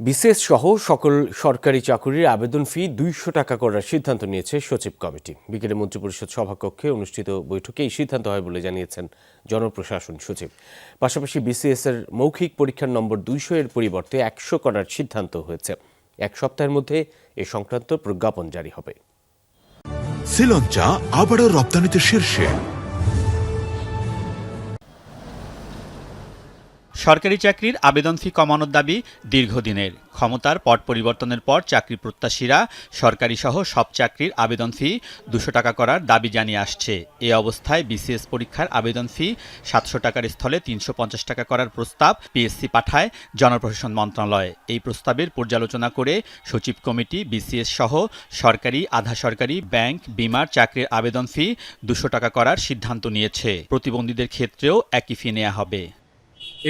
BCS সহ সকল সরকারি চাকুরির আবেদন ফি 200 টাকা করার সিদ্ধান্ত নিয়েছে সচিব কমিটি। বিকেলে মন্ত্রিপরিষদ সভাকক্ষে অনুষ্ঠিত বৈঠকে এই সিদ্ধান্ত হয় বলে জানিয়েছেন জনপ্রশাসন সচিব। পাশাপাশি বিসিএস এর মৌখিক পরীক্ষার নম্বর 200 এর পরিবর্তে 100 করার সিদ্ধান্ত হয়েছে। এক সপ্তাহের মধ্যে এ সংক্রান্ত প্রজ্ঞাপন জারি হবে। শ্রীলঙ্কা আবারও রপ্তানিতে শীর্ষে। সরকারি চাকরির আবেদন ফি কমানোর দাবি দীর্ঘদিনের। ক্ষমতার পট পরিবর্তনের পর চাকরি প্রত্যাশীরা সরকারি সহ সব চাকরির আবেদন ফি 200 টাকা করার দাবি জানিয়ে আসছে। এ অবস্থায় বিসিএস পরীক্ষার আবেদন ফি 700 টাকার স্থলে 350 টাকা করার প্রস্তাব পিএসসি পাঠায় জনপ্রশাসন মন্ত্রণালয়। এই প্রস্তাবের পর্যালোচনা করে সচিব কমিটি বিসিএস সহ সরকারি, আধা সরকারি, ব্যাংক, বিমার চাকরির আবেদন ফি 200 টাকা করার সিদ্ধান্ত নিয়েছে। প্রতিবন্ধীদের ক্ষেত্রেও একই ফি নেওয়া হবে।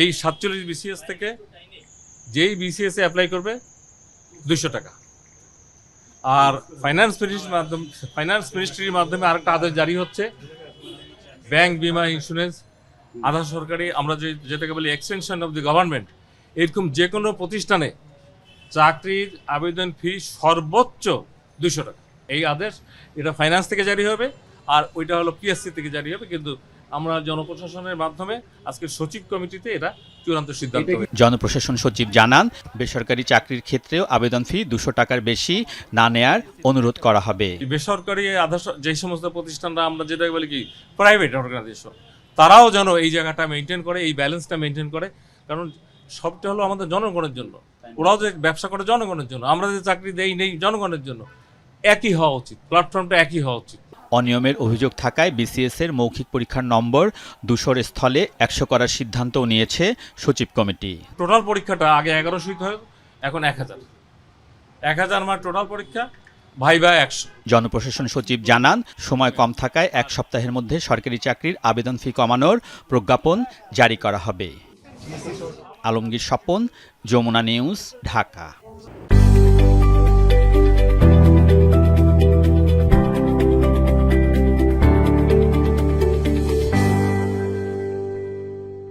এই 47 বিসিএস থেকে যেই বিসিএস এ অ্যাপ্লাই করবে 200 টাকা। আর ফাইন্যান্স মিনিস্ট্রির মাধ্যমে আরেকটা আদেশ জারি হচ্ছে, ব্যাংক, বিমা, ইন্স্যুরেন্স, আধা সরকারি, আমরা যেটাকে বলি এক্সটেনশন অফ দি গভর্নমেন্ট, এরকম যে কোনো প্রতিষ্ঠানে চাকরির আবেদন ফি সর্বোচ্চ 200 টাকা। এই আদেশ এটা ফাইন্যান্স থেকে জারি হবে, আর ওইটা হলো পিএসসি থেকে জারি হবে। কিন্তু আমরা জনপ্রশাসনের মাধ্যমে আজকে সচিব কমিটিতে এটা চূড়ান্ত সিদ্ধান্ত হবে। জনপ্রশাসন সচিব জানান, বেসরকারি চাকরির ক্ষেত্রেও আবেদন ফি 200 টাকার বেশি না নেয়ার অনুরোধ করা হবে। বেসরকারি যে সমস্ত প্রতিষ্ঠানরা আমরা যেটা বলি কি প্রাইভেট অর্গানাইজেশন, তারাও যেন এই জায়গাটা মেনটেন করে, এই ব্যালেন্সটা মেনটেন করে। কারণ সবটা হলো আমাদের জনগণের জন্য। ওরাও যে ব্যবসা করে জনগণের জন্য, আমরা যে চাকরি নেই জনগণের জন্য। একই হওয়া উচিত, প্ল্যাটফর্মটা একই হওয়া উচিত। অনিয়মের অভিযোগ থাকায় বিসিএস এর মৌখিক পরীক্ষার নম্বর 200-র স্থলে 100 করার সিদ্ধান্তও নিয়েছে সচিব কমিটি। টোটাল পরীক্ষাটা আগে 1100 হয়, এখন 1000 মানে টোটাল পরীক্ষা ভাইবা 100। জনপ্রশাসন সচিব জানান, সময় কম থাকায় এক সপ্তাহের মধ্যে সরকারি চাকরির আবেদন ফি কমানোর প্রজ্ঞাপন জারি করা হবে। আলমগীর স্বপন, যমুনা নিউজ, ঢাকা।